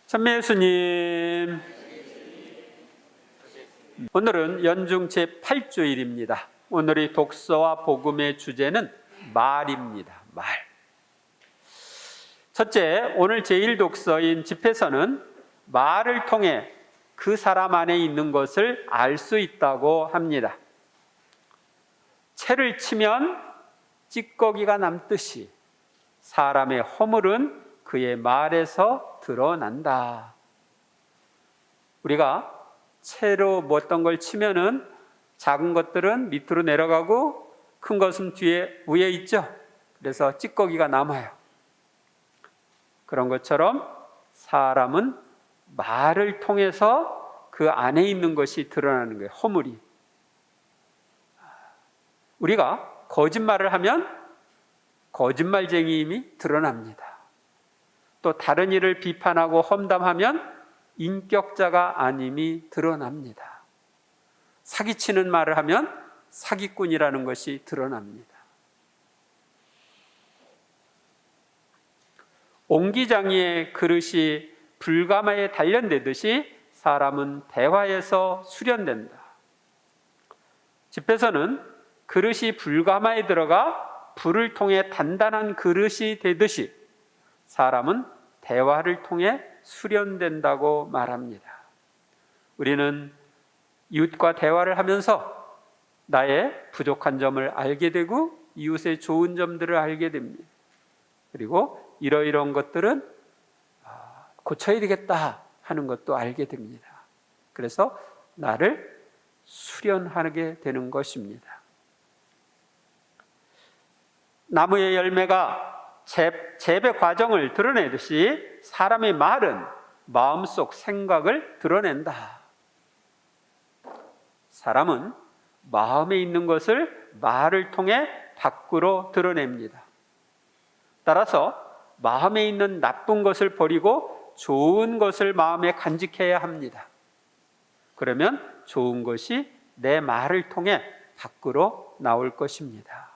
찬미 예수님, 오늘은 연중 제8주일입니다. 오늘의 독서와 복음의 주제는 말입니다. 말. 첫째, 오늘 제1독서인 집회서는 말을 통해 그 사람 안에 있는 것을 알 수 있다고 합니다. 채를 치면 찌꺼기가 남듯이 사람의 허물은 그의 말에서 드러난다. 우리가 채로 어떤 걸 치면은 작은 것들은 밑으로 내려가고 큰 것은 위에 있죠. 그래서 찌꺼기가 남아요. 그런 것처럼 사람은 말을 통해서 그 안에 있는 것이 드러나는 거예요. 허물이. 우리가 거짓말을 하면 거짓말쟁이임이 드러납니다. 또 다른 일을 비판하고 험담하면 인격자가 아님이 드러납니다. 사기치는 말을 하면 사기꾼이라는 것이 드러납니다. 옹기장이의 그릇이 불가마에 단련되듯이 사람은 대화에서 수련된다. 집에서는 그릇이 불가마에 들어가 불을 통해 단단한 그릇이 되듯이 사람은 대화를 통해 수련된다고 말합니다. 우리는 이웃과 대화를 하면서 나의 부족한 점을 알게 되고 이웃의 좋은 점들을 알게 됩니다. 그리고 이러이러한 것들은 고쳐야 되겠다 하는 것도 알게 됩니다. 그래서 나를 수련하게 되는 것입니다. 나무의 열매가 재배 과정을 드러내듯이 사람의 말은 마음속 생각을 드러낸다. 사람은 마음에 있는 것을 말을 통해 밖으로 드러냅니다. 따라서 마음에 있는 나쁜 것을 버리고 좋은 것을 마음에 간직해야 합니다. 그러면 좋은 것이 내 말을 통해 밖으로 나올 것입니다.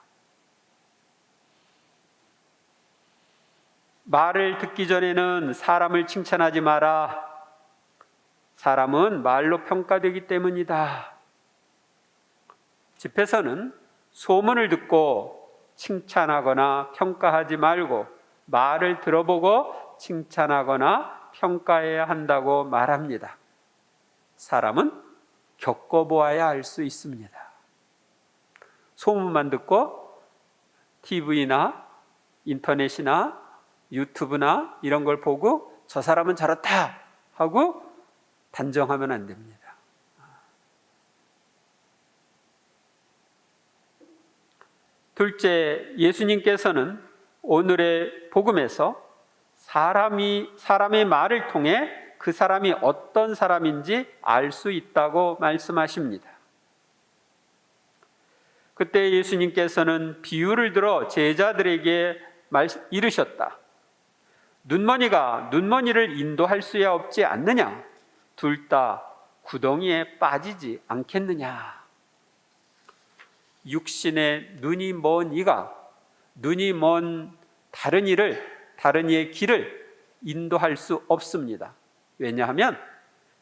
말을 듣기 전에는 사람을 칭찬하지 마라. 사람은 말로 평가되기 때문이다. 집에서는 소문을 듣고 칭찬하거나 평가하지 말고 말을 들어보고 칭찬하거나 평가해야 한다고 말합니다. 사람은 겪어보아야 알 수 있습니다. 소문만 듣고 TV나 인터넷이나 유튜브나 이런 걸 보고 저 사람은 저렇다 하고 단정하면 안 됩니다. 둘째, 예수님께서는 오늘의 복음에서 사람의 말을 통해 그 사람이 어떤 사람인지 알 수 있다고 말씀하십니다. 그때 예수님께서는 비유를 들어 제자들에게 이르셨다. 눈머니가 눈머니를 인도할 수야 없지 않느냐? 둘 다 구덩이에 빠지지 않겠느냐? 육신의 눈이 먼 이가 눈이 먼 다른 이의 길을 인도할 수 없습니다. 왜냐하면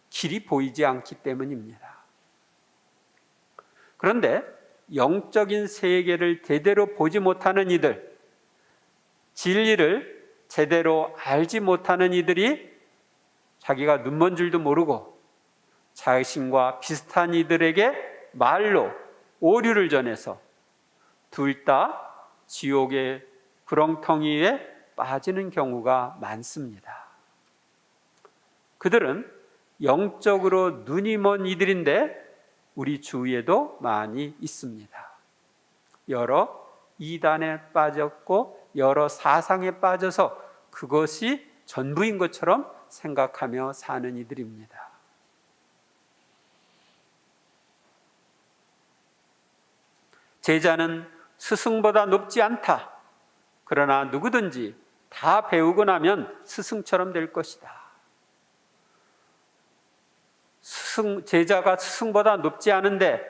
길이 보이지 않기 때문입니다. 그런데 영적인 세계를 제대로 보지 못하는 이들, 진리를 제대로 알지 못하는 이들이 자기가 눈먼 줄도 모르고 자신과 비슷한 이들에게 말로 오류를 전해서 둘 다 지옥의 구렁텅이에 빠지는 경우가 많습니다. 그들은 영적으로 눈이 먼 이들인데 우리 주위에도 많이 있습니다. 여러 이단에 빠졌고 여러 사상에 빠져서 그것이 전부인 것처럼 생각하며 사는 이들입니다. 제자는 스승보다 높지 않다. 그러나 누구든지 다 배우고 나면 스승처럼 될 것이다. 제자가 스승보다 높지 않은데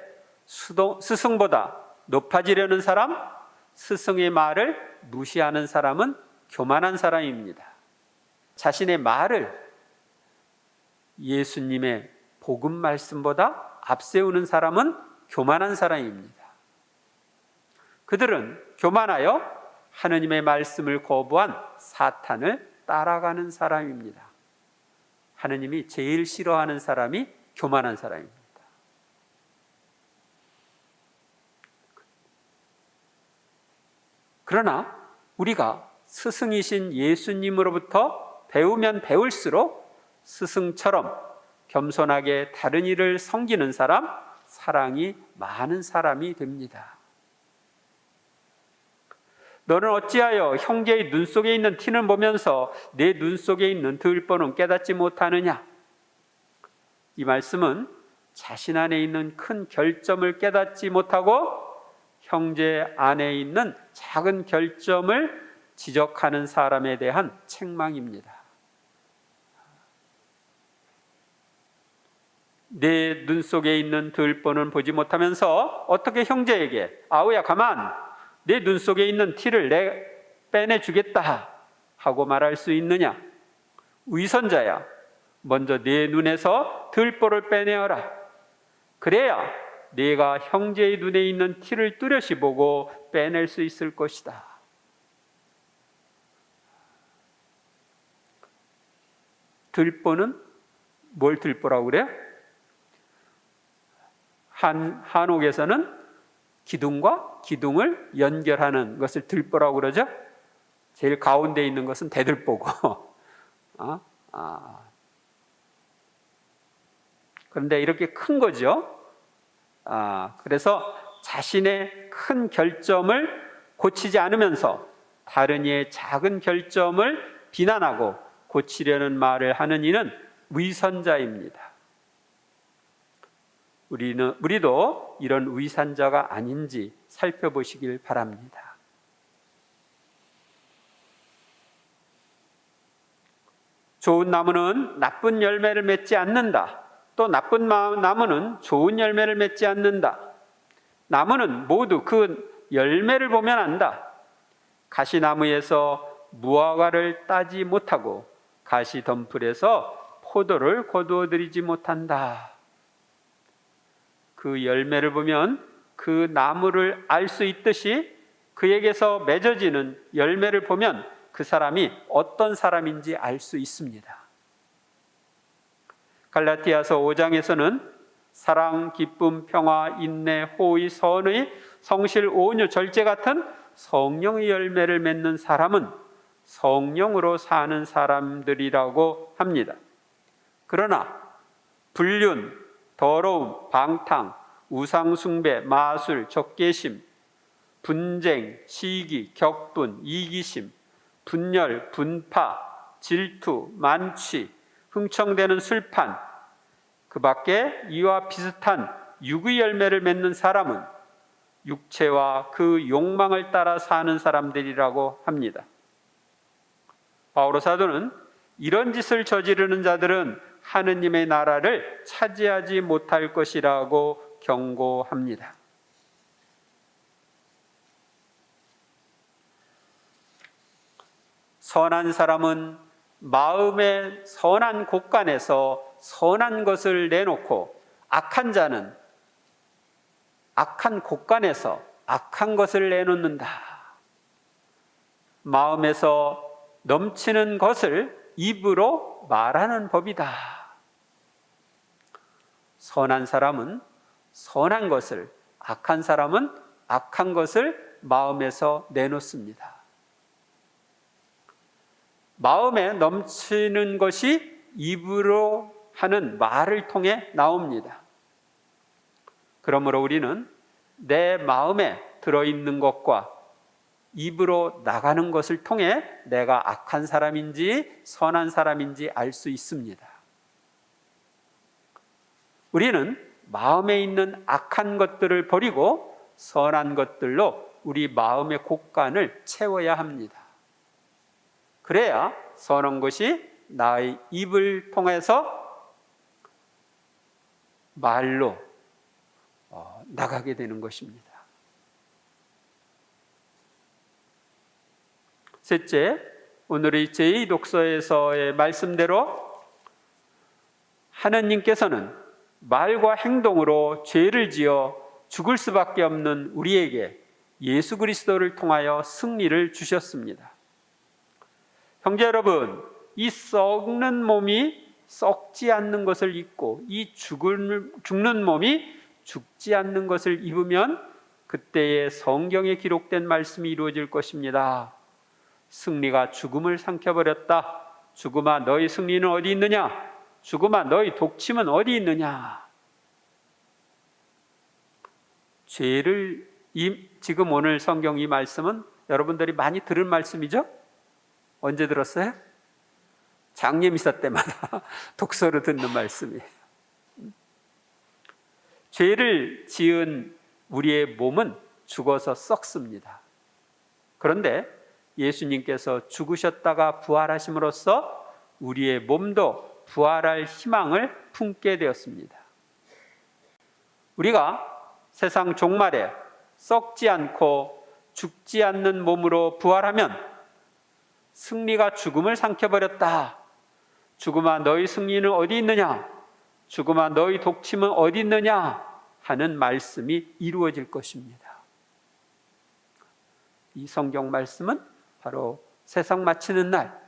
스승보다 높아지려는 사람, 스승의 말을 무시하는 사람은 교만한 사람입니다. 자신의 말을 예수님의 복음 말씀보다 앞세우는 사람은 교만한 사람입니다. 그들은 교만하여 하느님의 말씀을 거부한 사탄을 따라가는 사람입니다. 하느님이 제일 싫어하는 사람이 교만한 사람입니다. 그러나 우리가 스승이신 예수님으로부터 배우면 배울수록 스승처럼 겸손하게 다른 이를 섬기는 사람, 사랑이 많은 사람이 됩니다. 너는 어찌하여 형제의 눈 속에 있는 티는 보면서 내 눈 속에 있는 들보는 깨닫지 못하느냐? 이 말씀은 자신 안에 있는 큰 결점을 깨닫지 못하고 형제 안에 있는 작은 결점을 지적하는 사람에 대한 책망입니다. 내 눈 속에 있는 들보는 보지 못하면서 어떻게 형제에게 아우야 가만, 내 눈 속에 있는 티를 빼내주겠다 하고 말할 수 있느냐? 위선자야, 먼저 내 눈에서 들보를 빼내어라. 그래야 네가 형제의 눈에 있는 티를 뚜렷이 보고 빼낼 수 있을 것이다. 들보는 뭘 들보라고 그래요? 한옥에서는 기둥과 기둥을 연결하는 것을 들보라고 그러죠. 제일 가운데 있는 것은 대들보고 그런데 이렇게 큰 거죠. 그래서 자신의 큰 결점을 고치지 않으면서 다른 이의 작은 결점을 비난하고 고치려는 말을 하는 이는 위선자입니다. 우리도 이런 위선자가 아닌지 살펴보시길 바랍니다. 좋은 나무는 나쁜 열매를 맺지 않는다. 또 나쁜 나무는 좋은 열매를 맺지 않는다. 나무는 모두 그 열매를 보면 안다. 가시나무에서 무화과를 따지 못하고 가시덤불에서 포도를 거두어 들이지 못한다. 그 열매를 보면 그 나무를 알 수 있듯이 그에게서 맺어지는 열매를 보면 그 사람이 어떤 사람인지 알 수 있습니다. 갈라디아서 5장에서는 사랑, 기쁨, 평화, 인내, 호의, 선의, 성실, 온유, 절제 같은 성령의 열매를 맺는 사람은 성령으로 사는 사람들이라고 합니다. 그러나 불륜, 더러움, 방탕, 우상숭배, 마술, 적개심, 분쟁, 시기, 격분, 이기심, 분열, 분파, 질투, 만취, 흥청대는 술판, 그 밖에 이와 비슷한 육의 열매를 맺는 사람은 육체와 그 욕망을 따라 사는 사람들이라고 합니다. 바오로 사도는 이런 짓을 저지르는 자들은 하느님의 나라를 차지하지 못할 것이라고 경고합니다. 선한 사람은 마음의 선한 곳간에서 선한 것을 내놓고 악한 자는 악한 곳간에서 악한 것을 내놓는다. 마음에서 넘치는 것을 입으로 말하는 법이다. 선한 사람은 선한 것을, 악한 사람은 악한 것을 마음에서 내놓습니다. 마음에 넘치는 것이 입으로 하는 말을 통해 나옵니다. 그러므로 우리는 내 마음에 들어있는 것과 입으로 나가는 것을 통해 내가 악한 사람인지 선한 사람인지 알 수 있습니다. 우리는 마음에 있는 악한 것들을 버리고 선한 것들로 우리 마음의 곳간을 채워야 합니다. 그래야 선한 것이 나의 입을 통해서 말로 나가게 되는 것입니다. 셋째, 오늘의 제2독서에서의 말씀대로 하느님께서는 말과 행동으로 죄를 지어 죽을 수밖에 없는 우리에게 예수 그리스도를 통하여 승리를 주셨습니다. 형제 여러분, 이 썩는 몸이 썩지 않는 것을 입고 이 죽는 몸이 죽지 않는 것을 입으면 그때에 성경에 기록된 말씀이 이루어질 것입니다. 승리가 죽음을 삼켜버렸다. 죽음아, 너희 승리는 어디 있느냐? 죽음아, 너희 독침은 어디 있느냐? 죄를, 지금 오늘 성경 이 말씀은 여러분들이 많이 들은 말씀이죠? 언제 들었어요? 장례 미사 때마다 독서로 듣는 말씀이에요. 죄를 지은 우리의 몸은 죽어서 썩습니다. 그런데 예수님께서 죽으셨다가 부활하심으로써 우리의 몸도 부활할 희망을 품게 되었습니다. 우리가 세상 종말에 썩지 않고 죽지 않는 몸으로 부활하면 승리가 죽음을 삼켜버렸다. 죽음아, 너희 승리는 어디 있느냐? 죽음아, 너희 독침은 어디 있느냐? 하는 말씀이 이루어질 것입니다. 이 성경 말씀은 바로 세상 마치는 날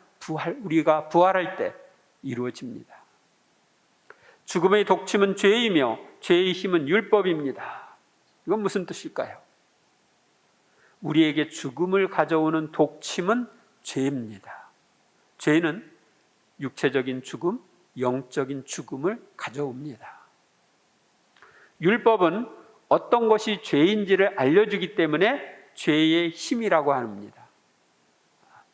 우리가 부활할 때 이루어집니다. 죽음의 독침은 죄이며 죄의 힘은 율법입니다. 이건 무슨 뜻일까요? 우리에게 죽음을 가져오는 독침은 죄입니다. 죄는 육체적인 죽음, 영적인 죽음을 가져옵니다. 율법은 어떤 것이 죄인지를 알려주기 때문에 죄의 힘이라고 합니다.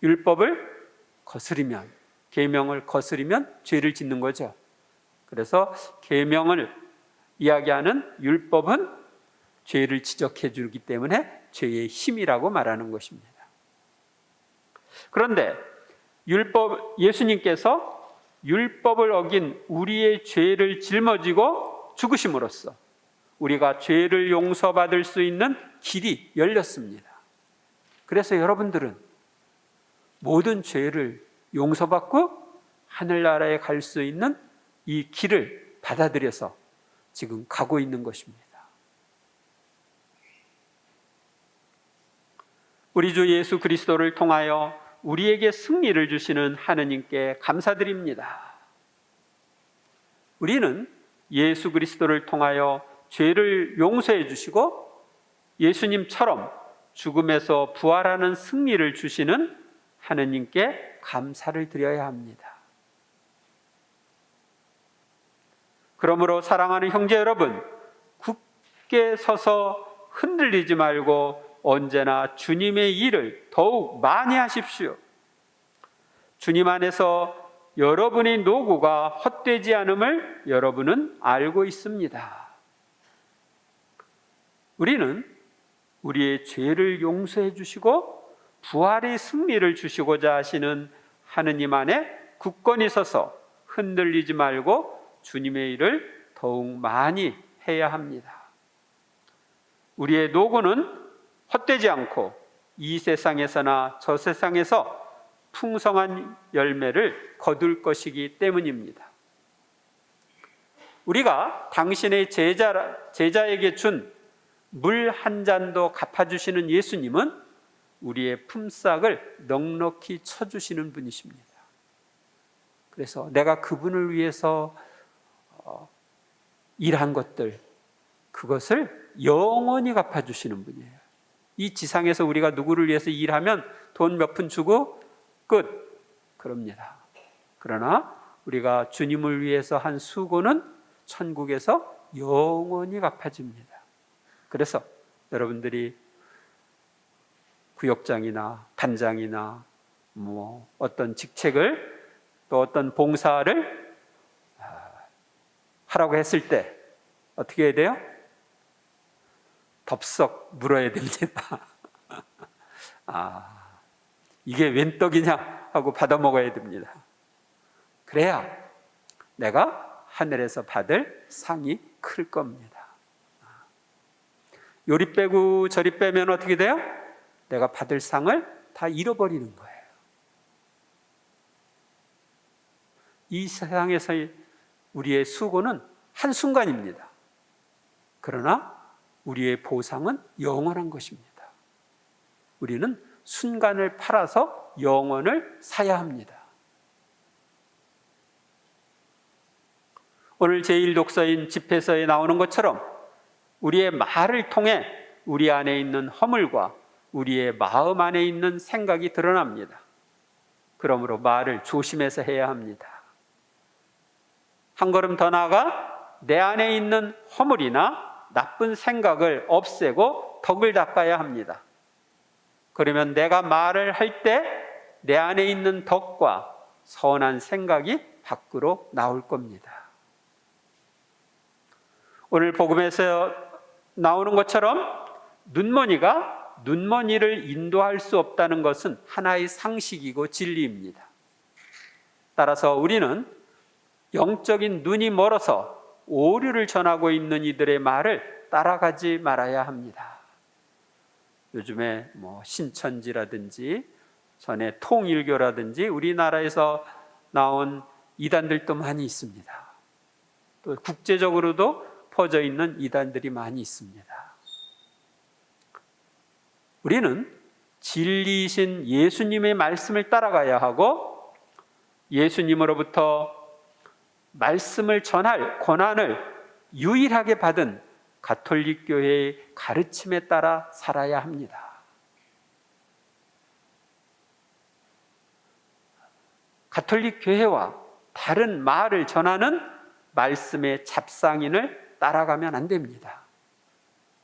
율법을 거스리면, 계명을 거스리면 죄를 짓는 거죠. 그래서 계명을 이야기하는 율법은 죄를 지적해 주기 때문에 죄의 힘이라고 말하는 것입니다. 그런데 예수님께서 율법을 어긴 우리의 죄를 짊어지고 죽으심으로써 우리가 죄를 용서받을 수 있는 길이 열렸습니다. 그래서 여러분들은 모든 죄를 용서받고 하늘나라에 갈 수 있는 이 길을 받아들여서 지금 가고 있는 것입니다. 우리 주 예수 그리스도를 통하여 우리에게 승리를 주시는 하느님께 감사드립니다. 우리는 예수 그리스도를 통하여 죄를 용서해 주시고 예수님처럼 죽음에서 부활하는 승리를 주시는 하느님께 감사를 드려야 합니다. 그러므로 사랑하는 형제 여러분, 굳게 서서 흔들리지 말고 언제나 주님의 일을 더욱 많이 하십시오. 주님 안에서 여러분의 노고가 헛되지 않음을 여러분은 알고 있습니다. 우리는 우리의 죄를 용서해 주시고 부활의 승리를 주시고자 하시는 하느님 안에 굳건히 서서 흔들리지 말고 주님의 일을 더욱 많이 해야 합니다. 우리의 노고는 헛되지 않고 이 세상에서나 저 세상에서 풍성한 열매를 거둘 것이기 때문입니다. 우리가 당신의 제자에게 준 물 한 잔도 갚아주시는 예수님은 우리의 품삯을 넉넉히 쳐주시는 분이십니다. 그래서 내가 그분을 위해서 일한 것들, 그것을 영원히 갚아주시는 분이에요. 이 지상에서 우리가 누구를 위해서 일하면 돈 몇 푼 주고 끝, 그럽니다. 그러나 우리가 주님을 위해서 한 수고는 천국에서 영원히 갚아집니다. 그래서 여러분들이 구역장이나 반장이나 어떤 직책을 또 어떤 봉사를 하라고 했을 때 어떻게 해야 돼요? 덥석 물어야 됩니다. 이게 웬 떡이냐 하고 받아 먹어야 됩니다. 그래야 내가 하늘에서 받을 상이 클 겁니다. 요리 빼고 저리 빼면 어떻게 돼요? 내가 받을 상을 다 잃어버리는 거예요. 이 세상에서 우리의 수고는 한순간입니다. 그러나 우리의 보상은 영원한 것입니다. 우리는 순간을 팔아서 영원을 사야 합니다. 오늘 제1독서인 집회서에 나오는 것처럼 우리의 말을 통해 우리 안에 있는 허물과 우리의 마음 안에 있는 생각이 드러납니다. 그러므로 말을 조심해서 해야 합니다. 한 걸음 더 나아가 내 안에 있는 허물이나 나쁜 생각을 없애고 덕을 닦아야 합니다. 그러면 내가 말을 할 때 내 안에 있는 덕과 선한 생각이 밖으로 나올 겁니다. 오늘 복음에서 나오는 것처럼 눈먼이가 눈먼이를 인도할 수 없다는 것은 하나의 상식이고 진리입니다. 따라서 우리는 영적인 눈이 멀어서 오류를 전하고 있는 이들의 말을 따라가지 말아야 합니다. 요즘에 신천지라든지 전에 통일교라든지 우리나라에서 나온 이단들도 많이 있습니다. 또 국제적으로도 퍼져 있는 이단들이 많이 있습니다. 우리는 진리이신 예수님의 말씀을 따라가야 하고 예수님으로부터 말씀을 전할 권한을 유일하게 받은 가톨릭 교회의 가르침에 따라 살아야 합니다. 가톨릭 교회와 다른 말을 전하는 말씀의 잡상인을 따라가면 안 됩니다.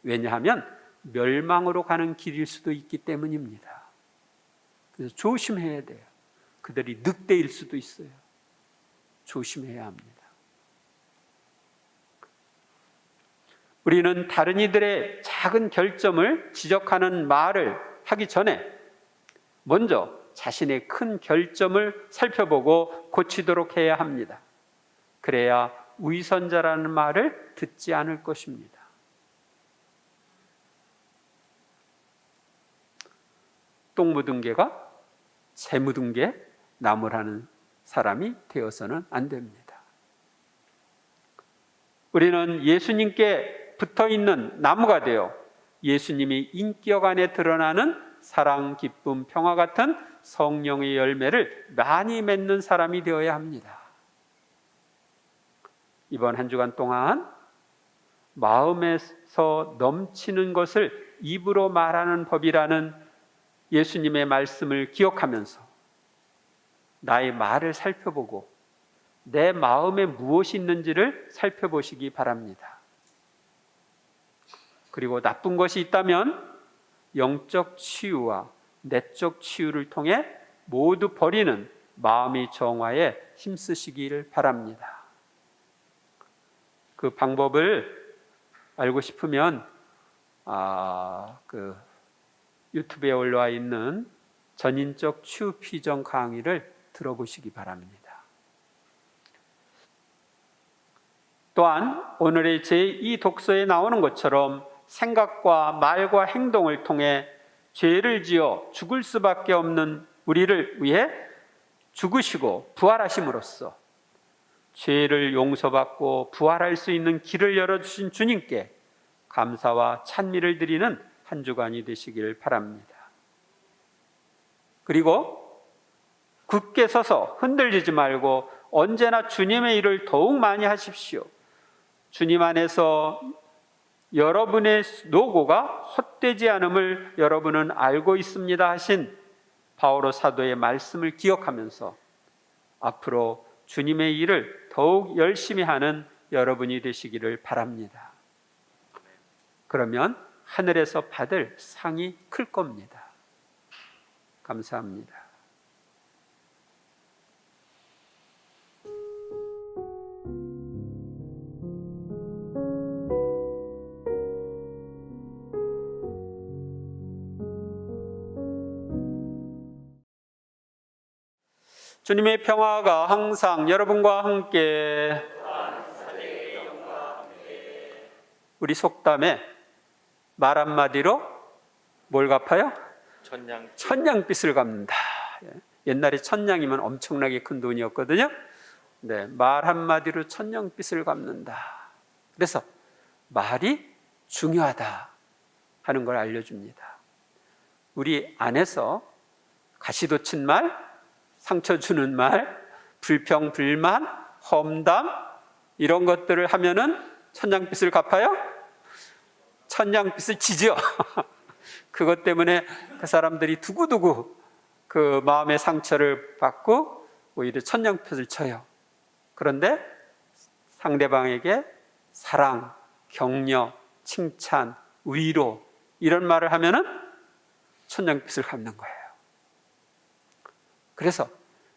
왜냐하면 멸망으로 가는 길일 수도 있기 때문입니다. 그래서 조심해야 돼요. 그들이 늑대일 수도 있어요. 조심해야 합니다. 우리는 다른 이들의 작은 결점을 지적하는 말을 하기 전에 먼저 자신의 큰 결점을 살펴보고 고치도록 해야 합니다. 그래야 위선자라는 말을 듣지 않을 것입니다. 똥 묻은 개가 새 묻은 개 나무라는 사람이 되어서는 안 됩니다. 우리는 예수님께 붙어있는 나무가 되어 예수님이 인격 안에 드러나는 사랑, 기쁨, 평화 같은 성령의 열매를 많이 맺는 사람이 되어야 합니다. 이번 한 주간 동안 마음에서 넘치는 것을 입으로 말하는 법이라는 예수님의 말씀을 기억하면서 나의 말을 살펴보고 내 마음에 무엇이 있는지를 살펴보시기 바랍니다. 그리고 나쁜 것이 있다면 영적 치유와 내적 치유를 통해 모두 버리는 마음의 정화에 힘쓰시기를 바랍니다. 그 방법을 알고 싶으면 유튜브에 올라와 있는 전인적 치유 피정 강의를 들어보시기 바랍니다. 또한 오늘의 제2 독서에 나오는 것처럼 생각과 말과 행동을 통해 죄를 지어 죽을 수밖에 없는 우리를 위해 죽으시고 부활하심으로써 죄를 용서받고 부활할 수 있는 길을 열어주신 주님께 감사와 찬미를 드리는 한 주간이 되시길 바랍니다. 그리고 굳게 서서 흔들리지 말고 언제나 주님의 일을 더욱 많이 하십시오. 주님 안에서 여러분의 노고가 헛되지 않음을 여러분은 알고 있습니다 하신 바오로 사도의 말씀을 기억하면서 앞으로 주님의 일을 더욱 열심히 하는 여러분이 되시기를 바랍니다. 그러면 하늘에서 받을 상이 클 겁니다. 감사합니다. 주님의 평화가 항상 여러분과 함께. 우리 속담에 말 한마디로 뭘 갚아요? 천냥빚을 갚는다. 옛날에 천냥이면 엄청나게 큰 돈이었거든요. 네, 말 한마디로 천냥빚을 갚는다. 그래서 말이 중요하다 하는 걸 알려줍니다. 우리 안에서 가시돋친 말, 상처 주는 말, 불평, 불만, 험담 이런 것들을 하면은 천냥빚을 갚아요? 천냥빚을 지죠. 그것 때문에 그 사람들이 두고두고 그 마음의 상처를 받고 오히려 천냥빚을 쳐요. 그런데 상대방에게 사랑, 격려, 칭찬, 위로 이런 말을 하면은 천냥빚을 갚는 거예요. 그래서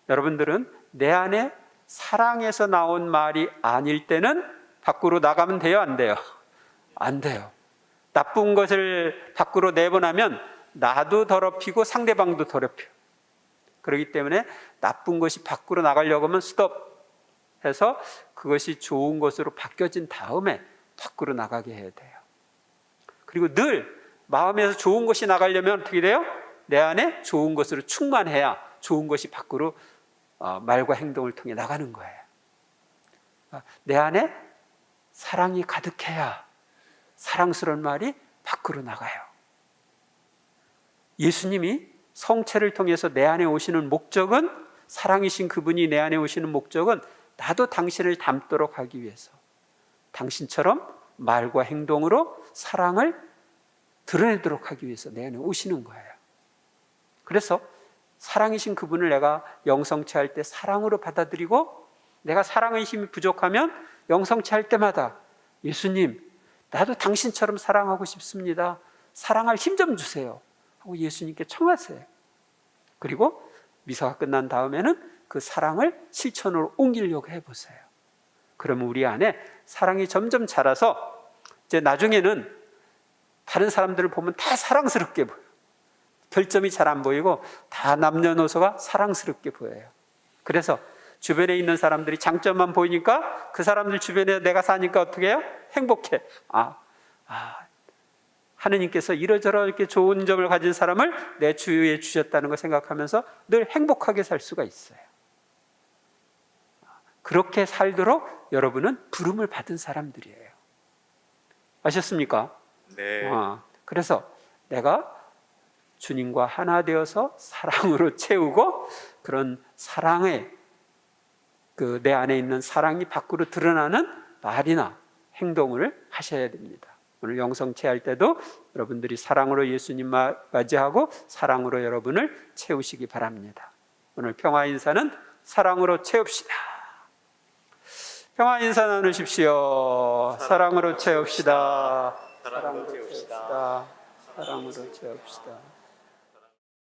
여러분들은 내 안에 사랑에서 나온 말이 아닐 때는 밖으로 나가면 돼요, 안 돼요? 안 돼요. 나쁜 것을 밖으로 내보내면 나도 더럽히고 상대방도 더럽혀요. 그렇기 때문에 나쁜 것이 밖으로 나가려고 하면 스톱 해서 그것이 좋은 것으로 바뀌어진 다음에 밖으로 나가게 해야 돼요. 그리고 늘 마음에서 좋은 것이 나가려면 어떻게 돼요? 내 안에 좋은 것으로 충만해야 좋은 것이 밖으로 말과 행동을 통해 나가는 거예요. 내 안에 사랑이 가득해야 사랑스러운 말이 밖으로 나가요. 예수님이 성체를 통해서 내 안에 오시는 목적은, 사랑이신 그분이 내 안에 오시는 목적은 나도 당신을 닮도록 하기 위해서, 당신처럼 말과 행동으로 사랑을 드러내도록 하기 위해서 내 안에 오시는 거예요. 그래서 사랑이신 그분을 내가 영성체할 때 사랑으로 받아들이고, 내가 사랑의 힘이 부족하면 영성체할 때마다 예수님, 나도 당신처럼 사랑하고 싶습니다. 사랑할 힘 좀 주세요 하고 예수님께 청하세요. 그리고 미사가 끝난 다음에는 그 사랑을 실천으로 옮기려고 해보세요. 그러면 우리 안에 사랑이 점점 자라서 이제 나중에는 다른 사람들을 보면 다 사랑스럽게 보여요. 결점이 잘 안 보이고 다 남녀노소가 사랑스럽게 보여요. 그래서 주변에 있는 사람들이 장점만 보이니까 그 사람들 주변에 내가 사니까 어떻게 해요? 행복해. 하느님께서 이러저렇게 좋은 점을 가진 사람을 내 주위에 주셨다는 걸 생각하면서 늘 행복하게 살 수가 있어요. 그렇게 살도록 여러분은 부름을 받은 사람들이에요. 아셨습니까? 네. 그래서 내가 주님과 하나 되어서 사랑으로 채우고, 그런 사랑의 내 안에 있는 사랑이 밖으로 드러나는 말이나 행동을 하셔야 됩니다. 오늘 영성체할 때도 여러분들이 사랑으로 예수님 맞이하고 사랑으로 여러분을 채우시기 바랍니다. 오늘 평화 인사는 사랑으로 채웁시다. 평화 인사 나누십시오. 사랑으로 채웁시다. 사랑으로 채웁시다. 사랑으로 채웁시다.